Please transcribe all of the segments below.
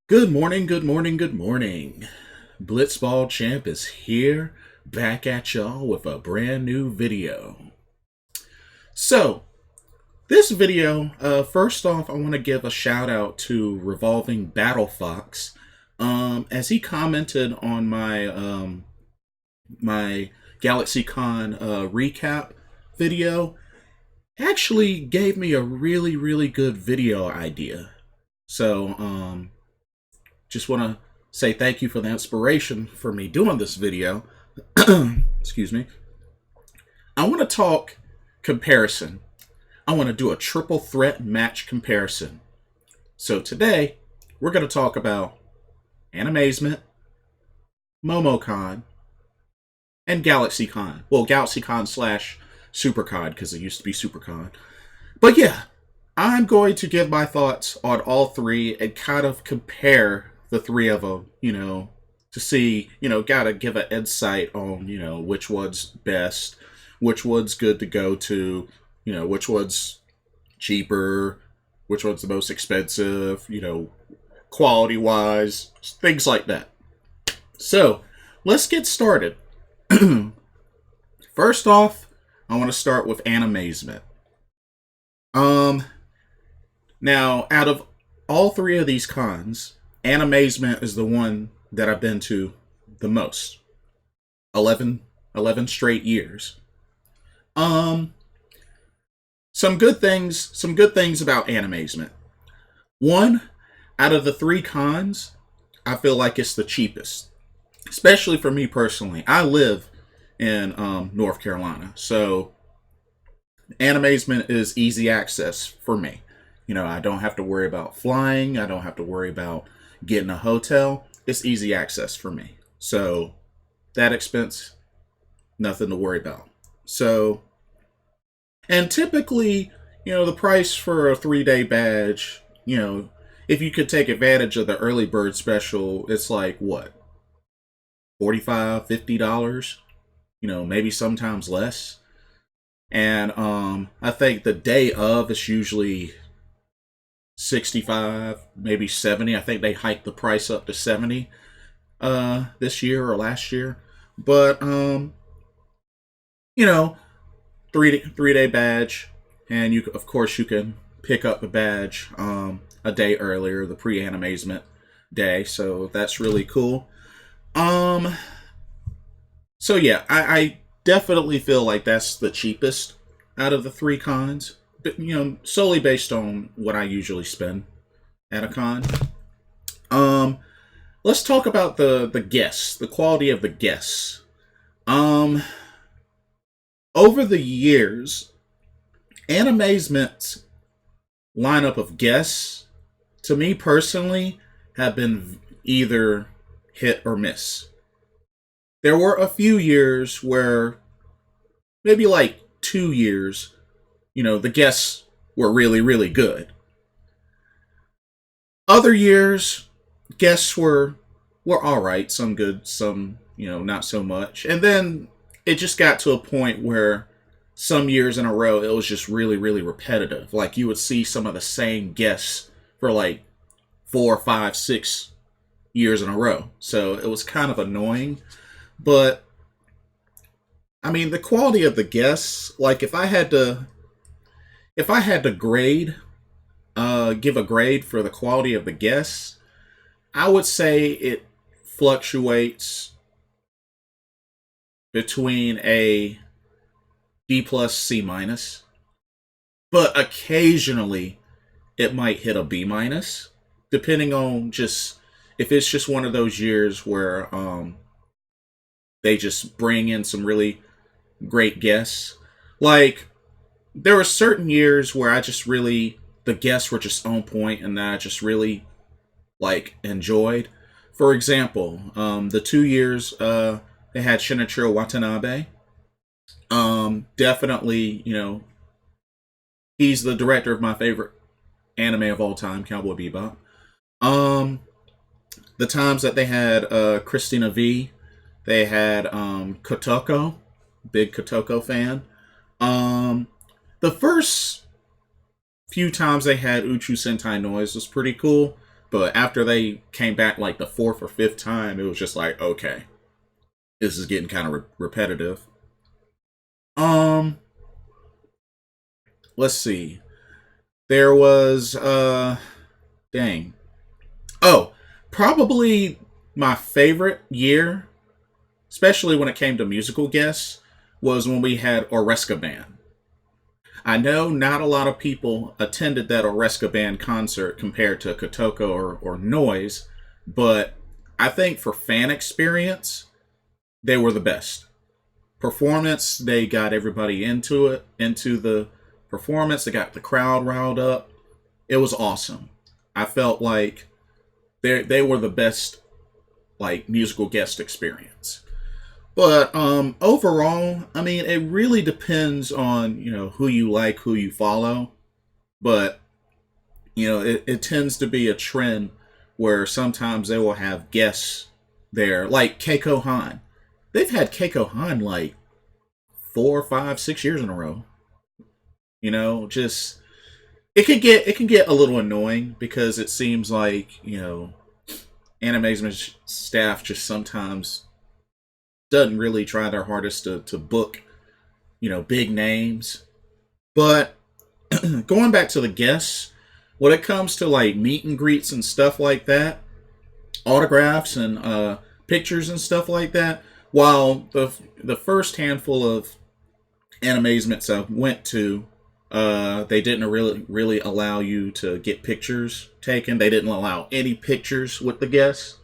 Good morning, good morning, good morning. Blitzball Champ is here, back at y'all with a brand new video. So, this video, first off, I want to give a shout out to Revolving Battle Fox, as he commented on my GalaxyCon recap video. Actually gave me a really good video idea. So, just want to say thank you for the inspiration for me doing this video. Excuse me. I want to talk comparison. I want to do a triple threat match comparison. So today, we're going to talk about Animazement, MomoCon, and GalaxyCon. Well, GalaxyCon slash SuperCon, because it used to be SuperCon. But yeah, I'm going to give my thoughts on all three and kind of compare the three of them, to see, gotta give an insight on, which one's best, which one's good to go to, which one's cheaper, which one's the most expensive, quality wise, things like that. So, let's get started. First off, I want to start with Animazement. Now, out of all three of these cons, Animazement is the one that I've been to the most. 11 straight years. Um, some good things about Animazement. One, out of the three cons, I feel like it's the cheapest. Especially for me personally. I live in North Carolina, so Animazement is easy access for me. I don't have to worry about flying. I don't have to worry about getting a hotel. It's easy access for me. So that expense, nothing to worry about. So, and typically, the price for a 3-day badge, if you could take advantage of the early bird special, it's like what? $45, $50, maybe sometimes less. And I think the day of is usually 65, maybe 70. I think they hiked the price up to 70 this year or last year. But you know, 3-day badge, and you of course you can pick up the badge a day earlier, the pre-animazement day. So that's really cool. Um so yeah, I definitely feel like that's the cheapest out of the three cons. But, solely based on what I usually spend at a con. Um, let's talk about the guests, the quality of the guests. Um, over the years, Animazement's lineup of guests, to me personally, have been either hit or miss. There were a few years where, maybe like 2 years, the guests were really good. Other years, guests were all right, some good, some not so much. And then it just got to a point where some years in a row it was just really repetitive. Like you would see some of the same guests for like 4, 5, 6 years in a row. So it was kind of annoying. But I mean, the quality of the guests, like if I had to grade, give a grade for the quality of the guests, I would say it fluctuates between a B plus C minus, but occasionally it might hit a B minus, depending on just if it's just one of those years where they just bring in some really great guests. Like there were certain years where I just really the guests were just on point and I just really like enjoyed. For example, the 2 years they had Shinichiro Watanabe. Definitely, he's the director of my favorite anime of all time, Cowboy Bebop. Um, the times that they had Christina V, they had Kotoko, big Kotoko fan. Um, the first few times they had Uchu Sentai Noise was pretty cool, But after they came back like the fourth or fifth time, it was just like, okay, this is getting kind of repetitive. Um, let's see. There was dang. Oh, probably my favorite year, especially when it came to musical guests, was when we had Oreska Band. I know not a lot of people attended that Oreska Band concert compared to Kotoko or Noise, but I think for fan experience, they were the best. Performance, they got everybody into it, into the performance. They got the crowd riled up. It was awesome. I felt like they were the best like musical guest experience. But overall, I mean, it really depends on who you like, who you follow. But it tends to be a trend where sometimes they will have guests there, like Keiko Han. They've had Keiko Han like 4, 5, 6 years in a row. Just it can get a little annoying because it seems like Animazement staff just sometimes doesn't really try their hardest to book big names. But going back to the guests, when it comes to like meet and greets and stuff like that, autographs and pictures and stuff like that, while the first handful of Animazements I went to, they didn't really allow you to get pictures taken. They didn't allow any pictures with the guests.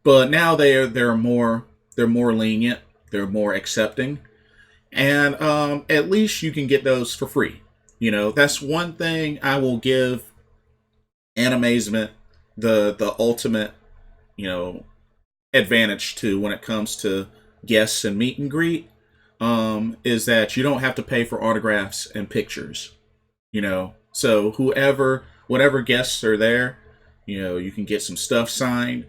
But now they're more lenient. They're more accepting, and at least you can get those for free. That's one thing I will give Animazement the ultimate you know advantage to when it comes to guests and meet and greet. Is that you don't have to pay for autographs and pictures. So whatever guests are there, you can get some stuff signed.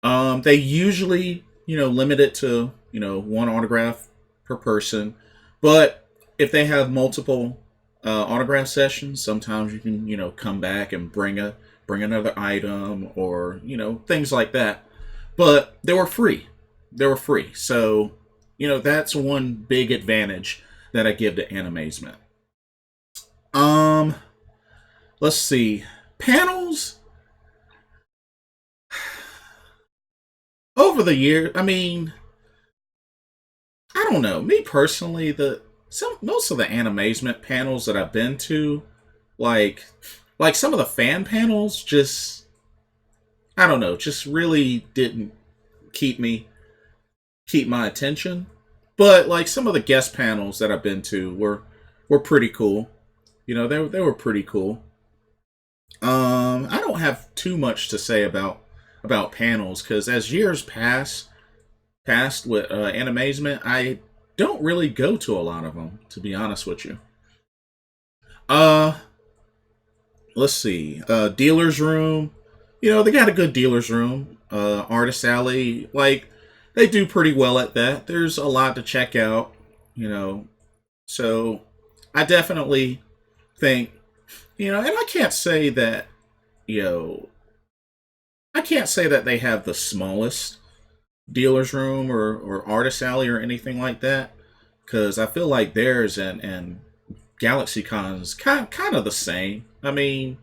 They usually, limit it to, one autograph per person. But if they have multiple autograph sessions, sometimes you can, come back and bring another item or, things like that. But they were free. They were free. So, that's one big advantage that I give to Animazement. Um, let's see. Panels over the year. I mean, I don't know. Me personally, the some most of the Animazement panels that I've been to, like some of the fan panels, just I don't know, just really didn't keep me keep my attention. But like some of the guest panels that I've been to were pretty cool. They were pretty cool. I don't have too much to say about panels because as years passed with Animazement, I don't really go to a lot of them, to be honest with you. Uh, let's see. Dealer's room. They got a good dealer's room. Artist alley, like they do pretty well at that. There's a lot to check out. You know, so I definitely think and I can't say that you know I can't say that they have the smallest dealer's room or artist alley or anything like that because I feel like theirs and GalaxyCon's kind of the same. I mean,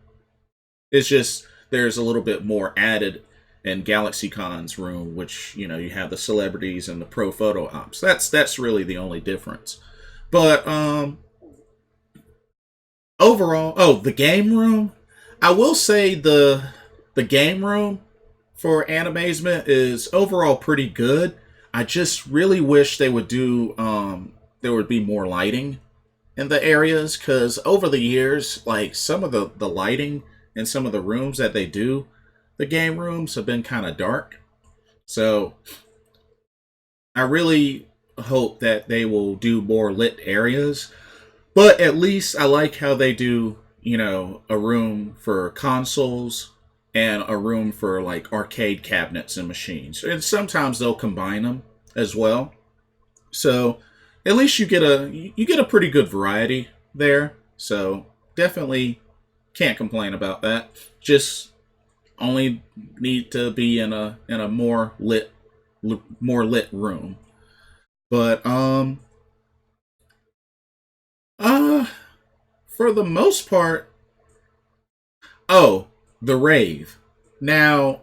it's just there's a little bit more added in GalaxyCon's room, which you have the celebrities and the pro photo ops. That's really the only difference. But overall, oh, the game room. I will say the game room for Animazement is overall pretty good. I just really wish they would do there would be more lighting in the areas because over the years, like some of the lighting in some of the rooms that they do, the game rooms have been kind of dark. So I really hope that they will do more lit areas. But at least I like how they do, a room for consoles and a room for like arcade cabinets and machines. And sometimes they'll combine them as well. So at least you get a pretty good variety there. So definitely can't complain about that. Just only need to be in a more lit room. But uh for the most part, oh, the rave. Now,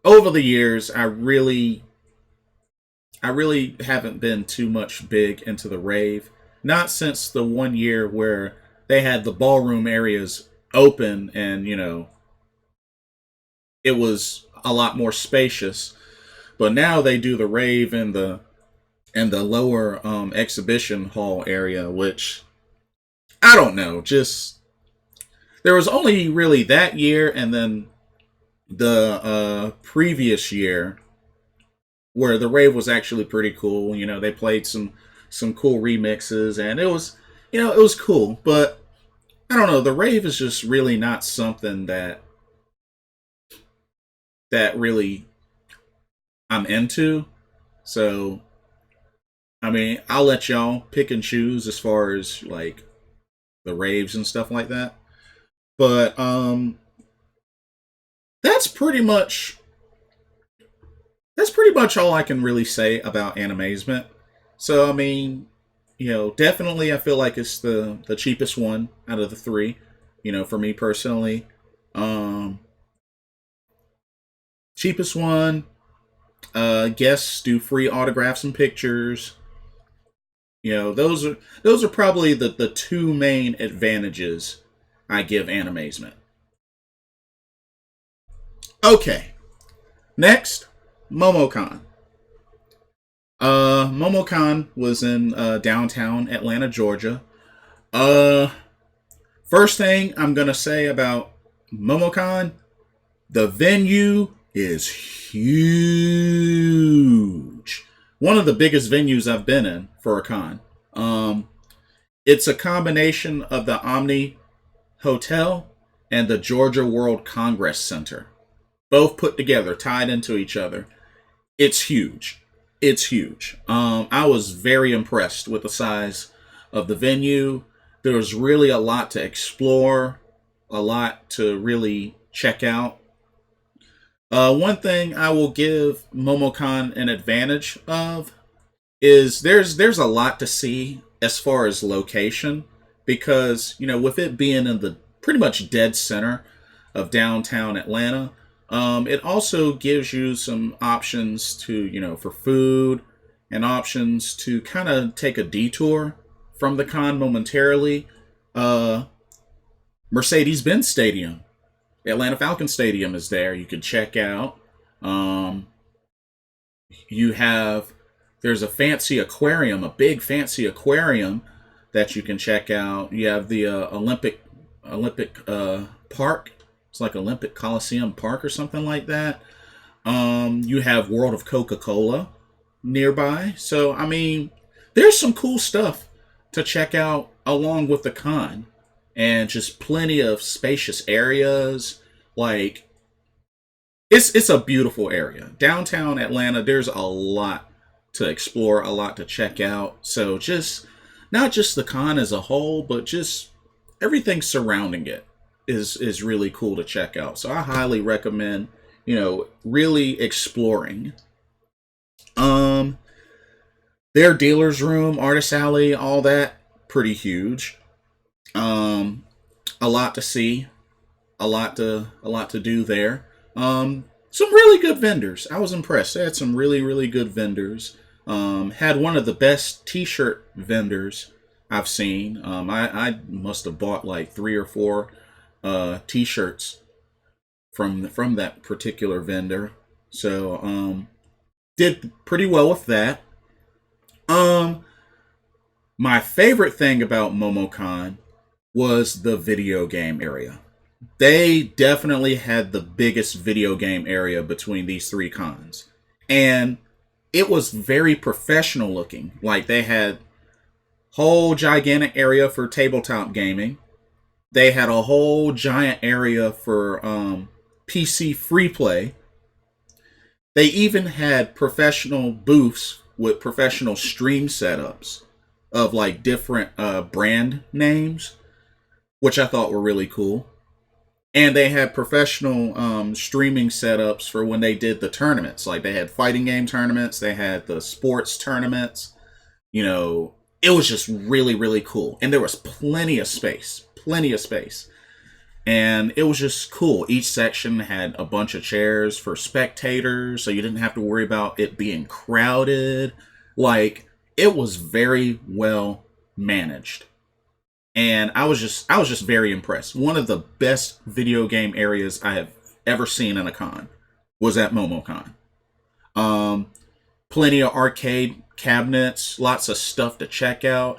over the years, I really haven't been too much big into the rave. Not since the one year where they had the ballroom areas open and, it was a lot more spacious. But now they do the rave in the lower exhibition hall area, which I don't know. Just there was only really that year, and then the previous year where the rave was actually pretty cool. They played some cool remixes, and it was cool. But I don't know. The rave is just really not something that really I'm into. So I mean, I'll let y'all pick and choose as far as like the raves and stuff like that. But that's pretty much that's pretty much all I can really say about Animazement. So I mean, definitely I feel like it's the cheapest one out of the three. For me personally, um, cheapest one. Guests do free autographs and pictures. Those are probably the two main advantages I give Animazement. Okay, next, MomoCon. MomoCon was in downtown Atlanta, Georgia. Uh, First thing I'm gonna say about MomoCon, the venue is huge. One of the biggest venues I've been in for a con. Um, it's a combination of the Omni Hotel and the Georgia World Congress Center, both put together, tied into each other. It's huge. It's huge. I was very impressed with the size of the venue. There was really a lot to explore, a lot to really check out. One thing I will give MomoCon an advantage of is there's a lot to see as far as location because with it being in the pretty much dead center of downtown Atlanta, it also gives you some options to for food and options to kind of take a detour from the con momentarily. Uh, Mercedes-Benz Stadium, Atlanta Falcon Stadium is there. You could check out. Um, you have there's a fancy aquarium, a big fancy aquarium that you can check out. You have the Olympic Park. It's like Olympic Coliseum Park or something like that. You have World of Coca-Cola nearby. So I mean, there's some cool stuff to check out along with the con, and just plenty of spacious areas. Like it's a beautiful area. Downtown Atlanta, there's a lot to explore, a lot to check out. So just not just the con as a whole, but just everything surrounding it is really cool to check out. So I highly recommend, really exploring. Um their dealer's room, artist alley, all that pretty huge. Um a lot to see, a lot to do there. Some really good vendors. I was impressed. They had some really good vendors. Had one of the best T-shirt vendors I've seen. I must have bought like 3 or 4 T-shirts from that particular vendor. So did pretty well with that. Um, my favorite thing about MomoCon was the video game area. They definitely had the biggest video game area between these three cons. And it was very professional looking. Like they had whole gigantic area for tabletop gaming. They had a whole giant area for PC free play. They even had professional booths with professional stream setups of like different brand names, which I thought were really cool. And they had professional streaming setups for when they did the tournaments. Like they had fighting game tournaments, they had the sports tournaments. You know, it was just really, really cool. And there was plenty of space, plenty of space. And it was just cool. Each section had a bunch of chairs for spectators, so you didn't have to worry about it being crowded. Like, it was very well managed. And I was just very impressed. One of the best video game areas I have ever seen in a con was at MomoCon. Um, Plenty of arcade cabinets, lots of stuff to check out.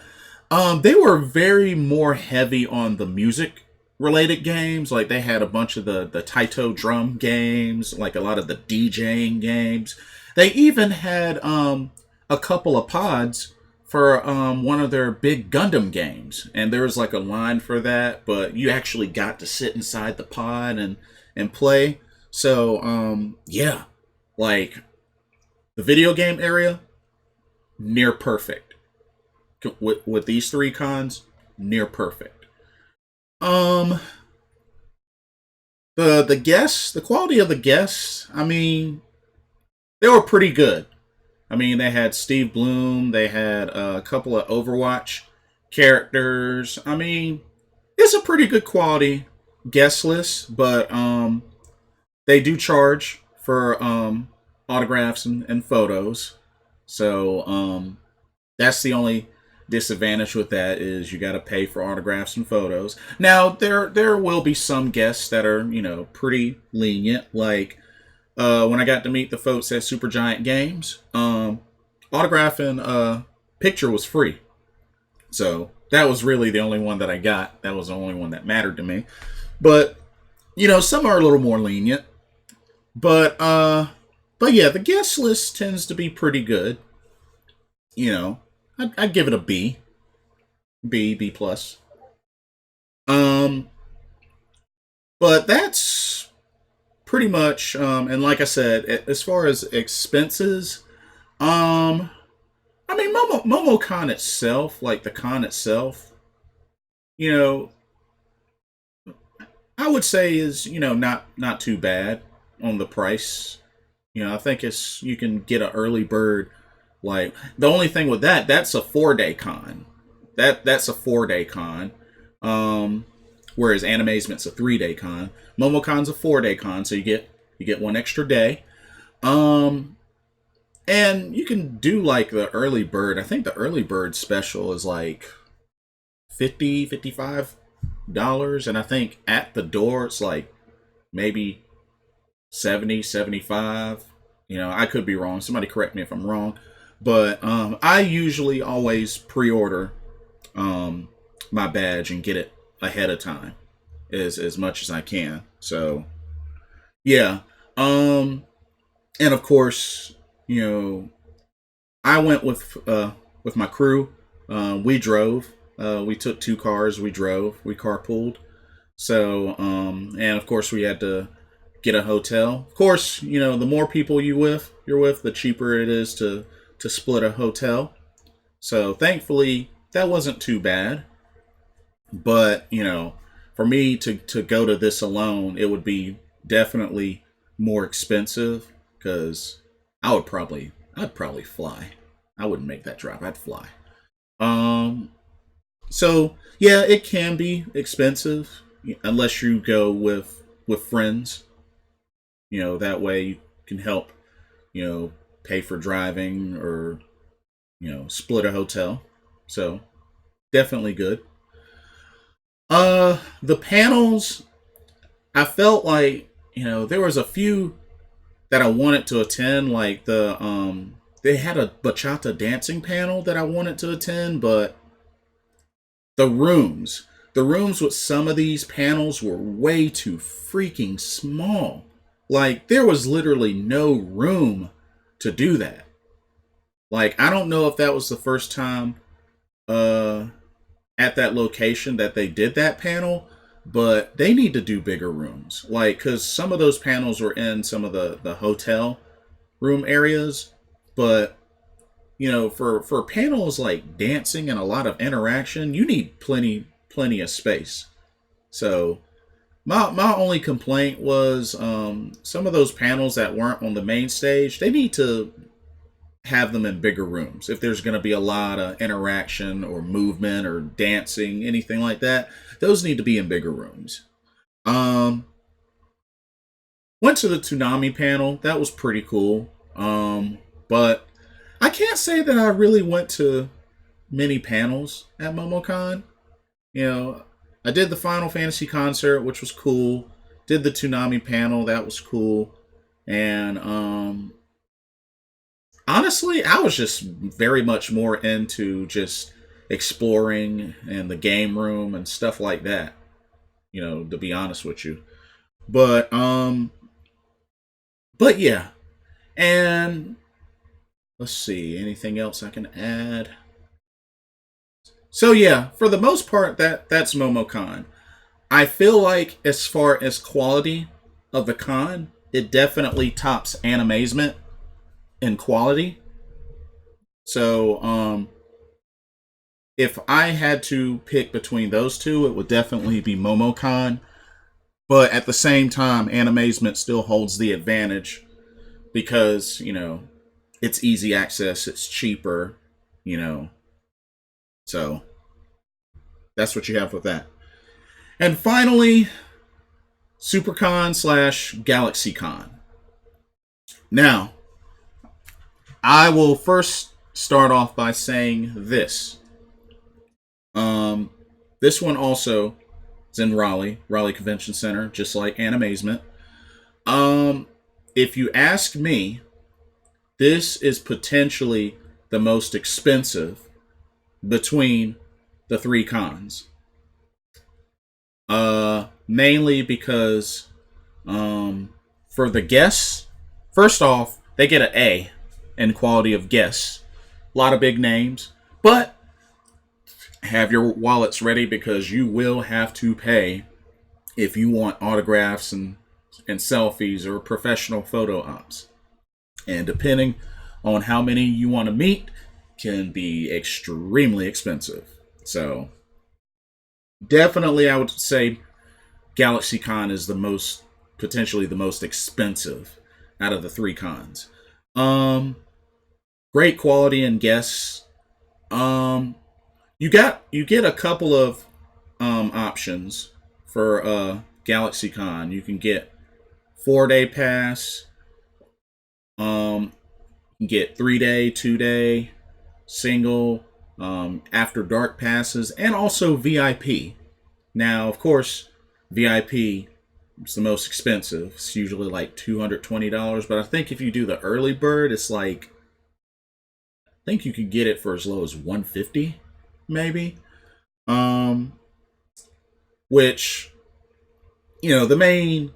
They were very more heavy on the music related games. Like they had a bunch of the Taito drum games, like a lot of the DJing games. They even had a couple of pods for one of their big Gundam games, and there was like a line for that, but you actually got to sit inside the pod and play. So yeah, like the video game area, near perfect. With these three cons, near perfect. Um, the guests, the quality of the guests, I mean, they were pretty good. I mean, they had Steve Bloom, they had a couple of Overwatch characters. I mean, it's a pretty good quality guest list, but they do charge for autographs and photos. So that's the only disadvantage with that is you got to pay for autographs and photos. Now there will be some guests that are pretty lenient, like when I got to meet the folks at Supergiant Games, autograph and picture was free. So that was really the only one that I got. That was the only one that mattered to me. But some are a little more lenient. But yeah, the guest list tends to be pretty good. I'd give it a B plus. Um, but that's pretty much. And like I said, as far as expenses, um, I mean, MomoCon itself, like the con itself, you know, I would say is not too bad on the price. I think it's you can get an early bird. Like the only thing with that's a 4-day con. That's a 4-day con. Um, Whereas Animazement's a 3-day con. MomoCon's a 4-day con, so you get one extra day. Um, and you can do like the early bird. I think the early bird special is like 50, $55, and I think at the door it's like maybe 70, 75. I could be wrong. Somebody correct me if I'm wrong. But I usually always pre-order my badge and get it ahead of time as much as I can. So yeah. And of course, I went with my crew. We drove. We took two cars. We drove. We carpooled. So and of course we had to get a hotel. Of course, the more people you're with, the cheaper it is to split a hotel. So thankfully that wasn't too bad. But for me to go to this alone, it would be definitely more expensive because I'd probably fly. I wouldn't make that drive. I'd fly. Um. So yeah, it can be expensive unless you go with friends. That way you can help. Pay for driving or split a hotel. So definitely good. The panels, I felt like there was a few that I wanted to attend, like they had a bachata dancing panel that I wanted to attend, but the rooms with some of these panels were way too freaking small. Like there was literally no room to do that. Like I don't know if that was the first time uh at that location that they did that panel, but they need to do bigger rooms. Like cuz some of those panels were in some of the hotel room areas, but for panels like dancing and a lot of interaction, you need plenty of space. So My only complaint was some of those panels that weren't on the main stage. They need to have them in bigger rooms. If there's going to be a lot of interaction or movement or dancing, anything like that, those need to be in bigger rooms. Um, Went to the Toonami panel. That was pretty cool. But I can't say that I really went to many panels at MomoCon. You know, I did the Final Fantasy concert, which was cool. Did the Toonami panel, that was cool. And honestly, I was just very much more into just exploring and the game room and stuff like that. To be honest with you. But but yeah. And let's see, anything else I can add? So yeah, for the most part, that's MomoCon. I feel like as far as quality of the con, it definitely tops Animazement in quality. So if I had to pick between those two, it would definitely be MomoCon. But at the same time, Animazement still holds the advantage because, it's easy access, it's cheaper, you know. So that's what you have with that. And finally, SuperCon slash GalaxyCon. Now, I will first start off by saying this. This one also is in Raleigh Convention Center, just like Animazement. If you ask me, this is potentially the most expensive between the three cons. Mainly because for the guests, first off, they get an A in quality of guests. A lot of big names, but have your wallets ready because you will have to pay if you want autographs and selfies or professional photo ops. And depending on how many you want to meet, can be extremely expensive. So definitely, I would say GalaxyCon is potentially the most expensive out of the three cons. Um, Great quality and guests. You get a couple of options for GalaxyCon. You can get 4-day pass. You can get 3-day, 2-day, single, after dark passes, and also VIP. Now, of course, VIP is the most expensive. It's usually like $220, but I think if you do the early bird, it's like I think you could get it for as low as 150, maybe. Um, which the main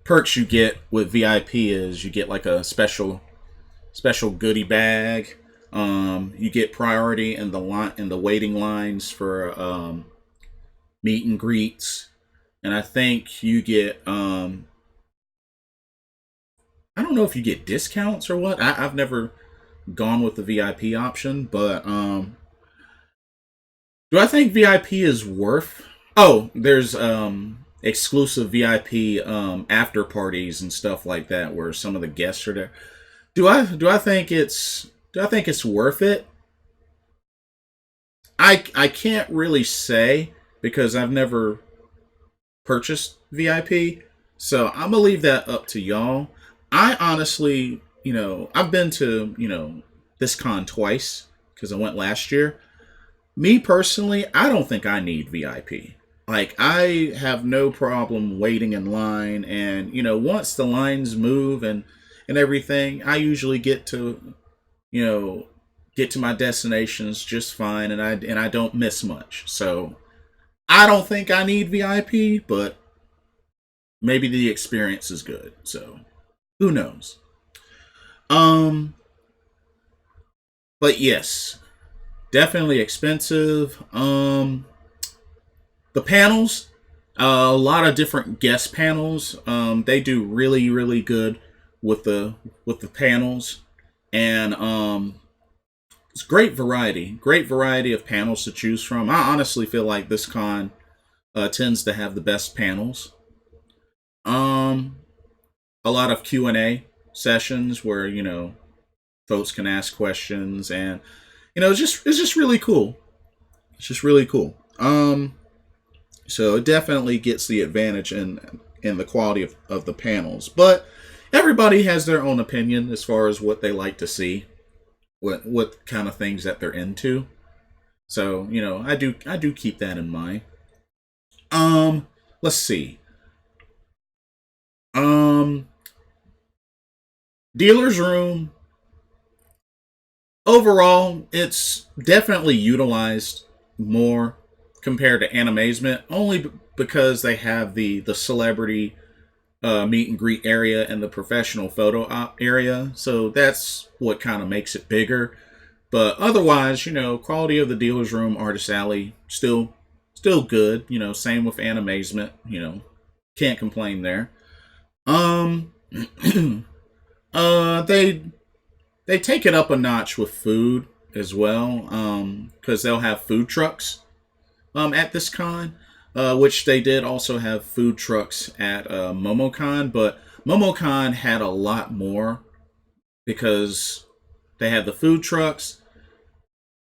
perks you get with VIP is you get like a special goodie bag. You get priority in the waiting lines for meet and greets, and I think you get I don't know if you get discounts or what. I've never gone with the VIP option, but do I think VIP is worth? Oh, there's exclusive VIP after parties and stuff like that where some of the guests are there. Do I think it's worth it? I can't really say because I've never purchased VIP. So I'm gonna leave that up to y'all. I honestly, I've been to, this con twice because I went last year. Me personally, I don't think I need VIP. Like I have no problem waiting in line, and once the lines move and everything, I usually you know get to my destinations just fine, and I don't miss much. So I don't think I need VIP, but maybe the experience is good. So who knows? Um, but yes, definitely expensive. The panels, a lot of different guest panels. They do really really good with the panels, and it's great variety of panels to choose from. I honestly feel like this con tends to have the best panels. Um, a lot of Q&A sessions where, folks can ask questions, and it's just really cool. It's just really cool. So it definitely gets the advantage in the quality of the panels. But everybody has their own opinion as far as what they like to see, what kind of things that they're into. So, I do keep that in mind. Um, let's see. Um, Dealer's Room, overall, it's definitely utilized more compared to Animazement, only because they have the celebrity meet and greet area and the professional photo op area. So that's what kind of makes it bigger. But otherwise, quality of the dealer's room, artist alley, still good. Same with Animazement. Can't complain there. Um, they take it up a notch with food as well. Because they'll have food trucks at this con, which they did also have food trucks at MomoCon, but MomoCon had a lot more because they had the food trucks,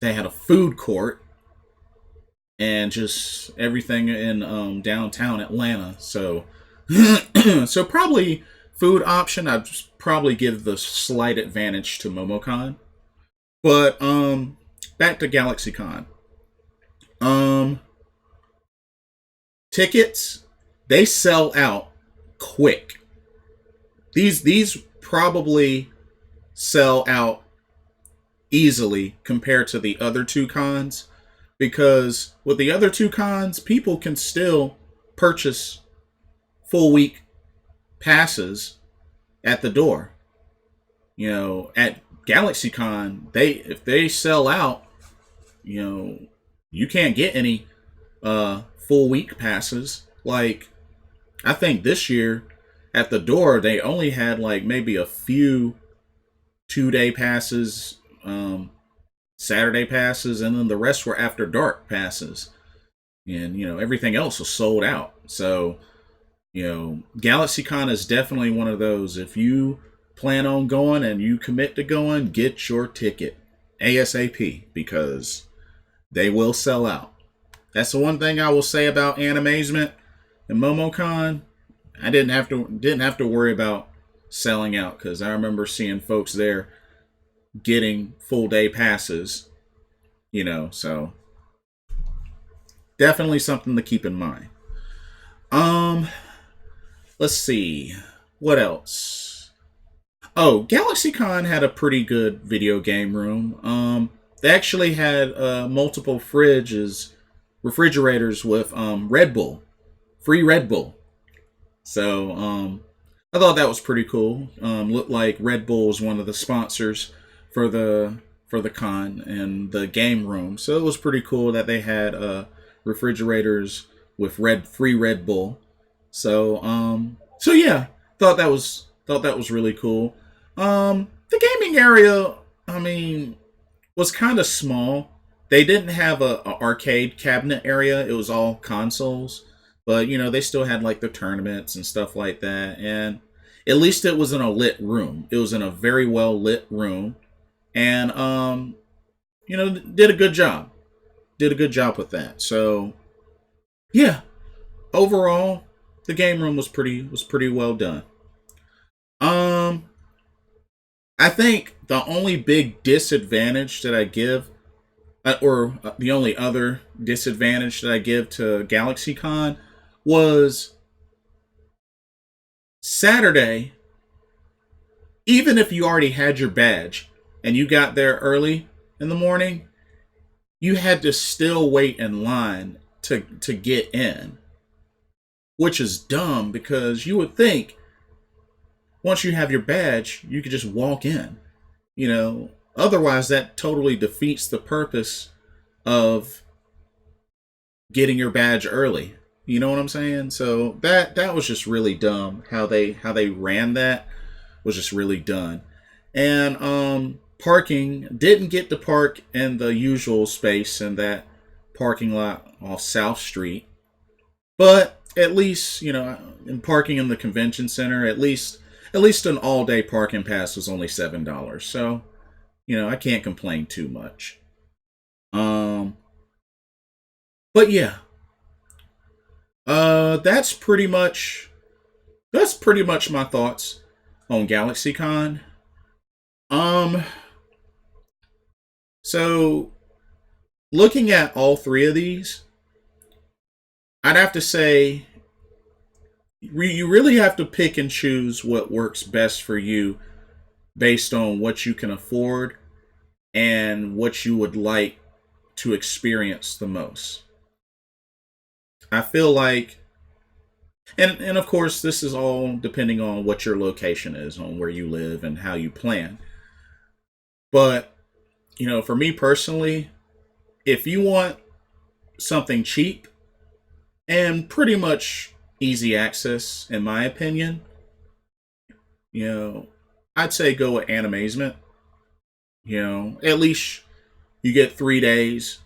they had a food court, and just everything in downtown Atlanta. So, so probably food option, I'd probably give the slight advantage to MomoCon. But back to GalaxyCon. Um, Tickets, they sell out quick. These probably sell out easily compared to the other two cons, because with the other two cons, people can still purchase full week passes at the door. At GalaxyCon, if they sell out, you know, you can't get any full week passes. Like, I think this year at the door they only had like maybe a few 2 day passes, Saturday passes, and then the rest were after dark passes, and everything else was sold out. So GalaxyCon is definitely one of those. If you plan on going and you commit to going, get your ticket ASAP, because they will sell out. That's the one thing I will say about Animazement and MomoCon. I didn't have to worry about selling out, because I remember seeing folks there getting full day passes. So definitely something to keep in mind. Um, let's see what else. Oh, GalaxyCon had a pretty good video game room. They actually had multiple refrigerators with Red Bull, free Red Bull. So I thought that was pretty cool. Looked like Red Bull was one of the sponsors for the con and the game room. So it was pretty cool that they had refrigerators with free Red Bull. So yeah, thought that was really cool. The gaming area, I mean, was kind of small. They didn't have a arcade cabinet area. It was all consoles. But they still had like the tournaments and stuff like that. And at least it was in a lit room. It was in a very well lit room, and did a good job. Did a good job with that. So yeah, overall, the game room was pretty well done. Um, I think the only big disadvantage that I give, or the only other disadvantage that I give to GalaxyCon, was Saturday. Even if you already had your badge and you got there early in the morning, you had to still wait in line to get in, which is dumb, because you would think once you have your badge, you could just walk in. Otherwise, that totally defeats the purpose of getting your badge early. You know what I'm saying? So that was just really dumb. How they ran that was just really done. And parking, didn't get to park in the usual space in that parking lot off South Street. But at least, in parking in the convention center, at least an all-day parking pass was only $7. So, I can't complain too much. But yeah, that's pretty much my thoughts on GalaxyCon. Um, so looking at all three of these, I'd have to say you really have to pick and choose what works best for you based on what you can afford and what you would like to experience the most. I feel like, and of course, this is all depending on what your location is, on where you live and how you plan. But, for me personally, if you want something cheap and pretty much easy access, in my opinion, I'd say go with Animazement. At least you get 3 days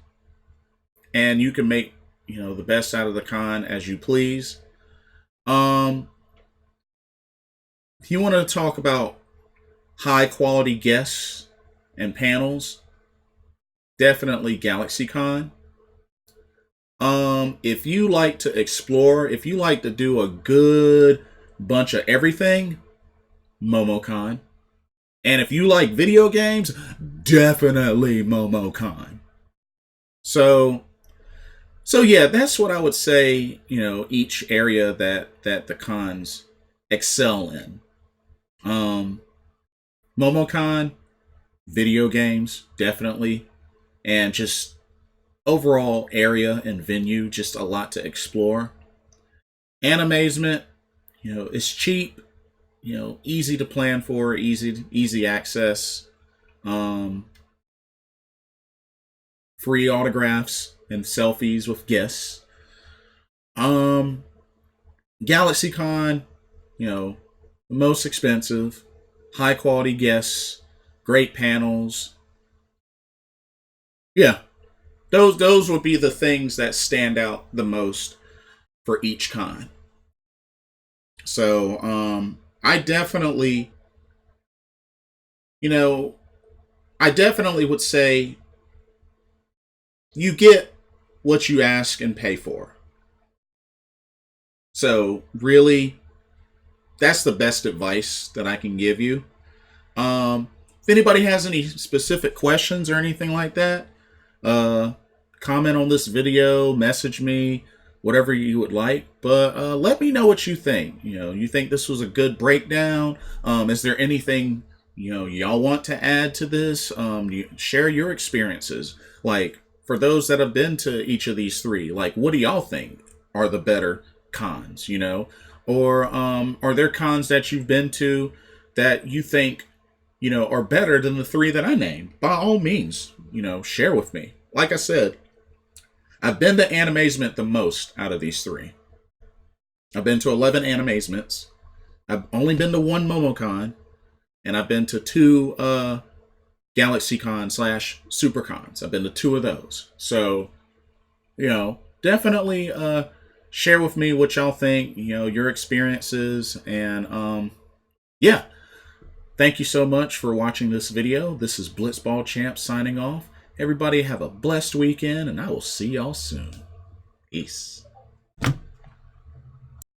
and you can make, the best out of the con as you please. If you want to talk about high quality guests and panels, definitely GalaxyCon. If you like to explore, if you like to do a good bunch of everything, MomoCon. And if you like video games, definitely MomoCon. So yeah, that's what I would say, each area that the cons excel in. MomoCon, video games, definitely. And just overall area and venue, just a lot to explore. Animazement, it's cheap, easy to plan for, easy access, free autographs and selfies with guests. GalaxyCon, the most expensive, high quality guests, great panels. Yeah, those would be the things that stand out the most for each con. So, I definitely, I definitely would say you get what you ask and pay for. So, really, that's the best advice that I can give you. If anybody has any specific questions or anything like that, comment on this video, message me, whatever you would like. But let me know what you think. You think this was a good breakdown? Is there anything y'all want to add to this? Share your experiences. Like, for those that have been to each of these three, like, what do y'all think are the better cons? Or are there cons that you've been to that you think are better than the three that I named? By all means, share with me. Like I said, I've been to Animazement the most out of these three. I've been to 11 Animazements. I've only been to one MomoCon, and I've been to two GalaxyCon / SuperCons. I've been to two of those. So, definitely share with me what y'all think, your experiences, and yeah. Thank you so much for watching this video. This is Blitzball Champ signing off. Everybody have a blessed weekend, and I will see y'all soon. Peace.